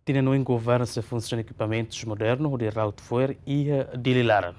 Tinha no governo se funciona equipamentos modernos de Routfoer e de Lilaran.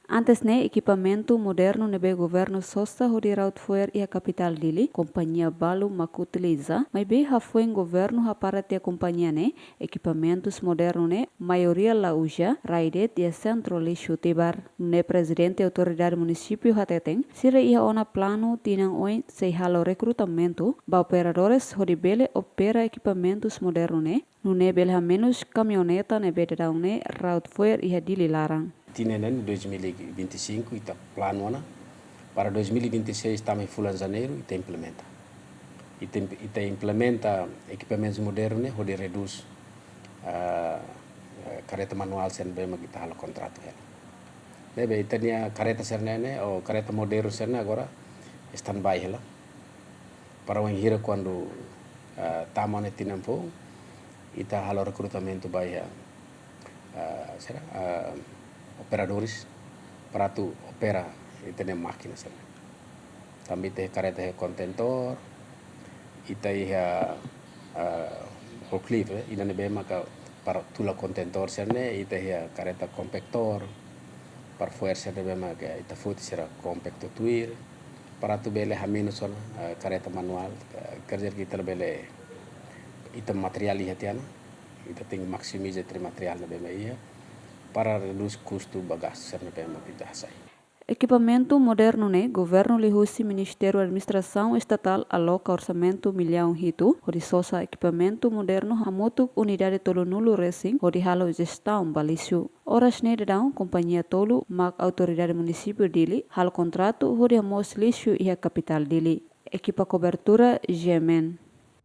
Antes equipamento moderno nebe governo sosta hodi Routfoer e a capital dele, companhia Balu mak utiliza, mas bem foi governo para ter companhia equipamentos modernos maioria la uja, raidet e centro lixo tebar. Presidente autoridade município hateteng, sira ia ona plano tinang oin se halo recrutamento, ba operadores hodi bele opera equipamentos modernos no bele menos caminhoneta nebe dedão Routfoer e dili larang. Tinenen 2025 ita plano para 2026 também full em janeiro ita implementa. Ita implementa equipamentos modernos onde reduz careta manual sen bem kita halo contrato ela. Bebe ita nia careta sernene ou careta moderno serne agora standby ela. Para o hira quando tamane tinampo ita halo recrutamento by operadores para tu opera e ter máquinas. Também tem careta de contentor e tem forklift e não é mais para tu la contentor serne e tem careta compactor para força de bem mais que ita foto será compacto tuir para tu bele hamino son careta manual kerja kita bele ita material ihatiana ita tem maximize tre material na bem ia para reduzir custo bagagem na bem mais Equipamento moderno governo lihusi Ministério da Administração Estatal aloca orçamento milhão hito, onde sosa equipamento moderno hamutuk unidade tolo nulo racing, onde halo gestão balisio. Horas dedão companhia tolo mak autoridade município dele, halo contrato onde amos lixo e a capital dele. Equipa cobertura Gemen.